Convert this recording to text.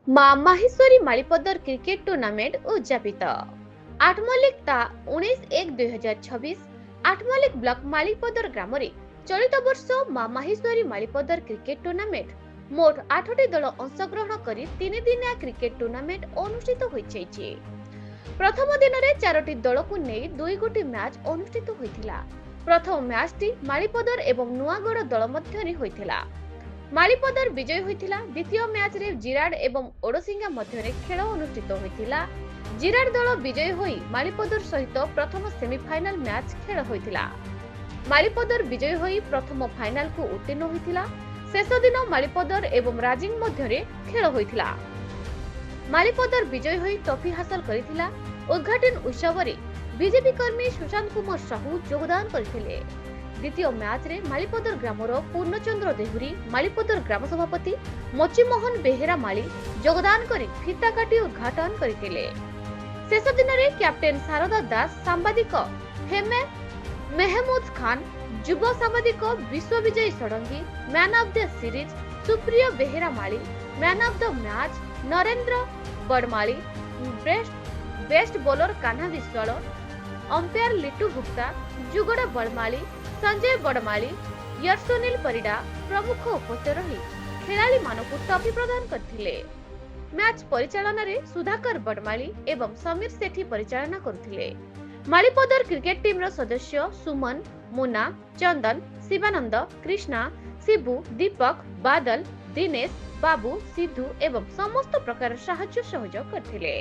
ମା Maheshwari Malipadar cricket tournament ଉଦ୍ଯାପିତ। Athmallik 19/1/2026 Athmallik block Malipadar ଗ୍ରାମରେ ଚଳିତ ବର୍ଷ ମା ମାହେଶ୍ୱରୀ ମାଳିପଦର କ୍ରିକେଟ ଟୁର୍ଣ୍ଣାମେଣ୍ଟ ମୋଟ 8ଟି ଦଳ ଅଂଶଗ୍ରହଣ କରି 3 ଦିନିଆ କ୍ରିକେଟ ଟୁର୍ଣ୍ଣାମେଣ୍ଟ ଅନୁଷ୍ଠିତ ହୋଇଯାଇଛି। ପ୍ରଥମ ଦିନରେ 4ଟି ଦଳକୁ ନେଇ 2 ଗୋଟି ମ୍ୟାଚ୍ ଅନୁଷ୍ଠିତ ହୋଇଥିଲା। ପ୍ରଥମ ମ୍ୟାଚଟି ମାଳିପଦର ଏବଂ ନୂଆଗଡ଼ ଦଳ ମଧ୍ୟରେ ହୋଇଥିଲା। ମାଳିପଦର ବିଜୟ ହୋଇଥିଲା। ଦ୍ୱିତୀୟ ମ୍ୟାଚରେ ଜିରାଡ ଏବଂ ଓଡସିଙ୍ଗା ମଧ୍ୟରେ ଖେଳ ଅନୁଷ୍ଠିତ ହୋଇଥିଲା। ଜିରାଡ ଦଳ ବିଜୟ ହୋଇ ମାଳିପଦର ସହିତ ପ୍ରଥମ ସେମିଫାଇନାଲ ମ୍ୟାଚ୍ ଖେଳ ହୋଇଥିଲା। ମାଳିପଦର ବିଜୟ ହୋଇ ପ୍ରଥମ ଫାଇନାଲକୁ ଉତ୍ତୀର୍ଣ୍ଣ ହୋଇଥିଲା। ଶେଷ ଦିନ ମାଳିପଦର ଏବଂ ରାଜିଙ୍ଗ ମଧ୍ୟରେ ଖେଳ ହୋଇଥିଲା। ମାଳିପଦର ବିଜୟ ହୋଇ ଟ୍ରଫି ହାସଲ କରିଥିଲା। ଉଦ୍ଘାଟନ ଉତ୍ସବରେ ବିଜେପି କର୍ମୀ ସୁଶାନ୍ତ କୁମାର ସାହୁ ଯୋଗଦାନ କରିଥିଲେ। ଦ୍ୱିତୀୟ ମ୍ୟାଚରେ ମାଳିପଦର ଗ୍ରାମର ପୂର୍ଣ୍ଣଚନ୍ଦ୍ର ଦେହୁରୀ, ମାଳିପଦର ଗ୍ରାମ ସଭାପତି ମଚିମୋହନ ବେହେରା ମାଳି ଯୋଗଦାନ କରି ଫିତା କାଟି ଉଦ୍ଘାଟନ କରିଥିଲେ। ଶେଷ ଦିନରେ କ୍ୟାପ୍ଟେନ ଶାରଦା ଦାସ, ସାମ୍ବାଦିକ ମେହମୁଦ ଖାନ, ଯୁବ ସାମ୍ବାଦିକ Bishwabijay Shadangi, man of the series Supriya Behera Mali, man of the match Narendra Badamali, best bowler Kanha Biswal, umpire Litu Gupta, Yugad Badamali, Sanjay Badamali, Yashonil Parida प्रमुख उपस्थित रही खेलाड़ीमानकु ट्रफी प्रदान करथिले। मैच परिचालन रे सुधाकर बड़माली एवं समीर सेठी परिचालना करथिले। मालीपदर क्रिकेट टीम रो सदस्य सुमन, मुन्ना, चंदन, शिवानंद, कृष्णा, शिबू, दीपक, बादल, दिनेश, बाबू, सिद्धू एवं समस्त प्रकार साहाय्य सहयोग करथिले।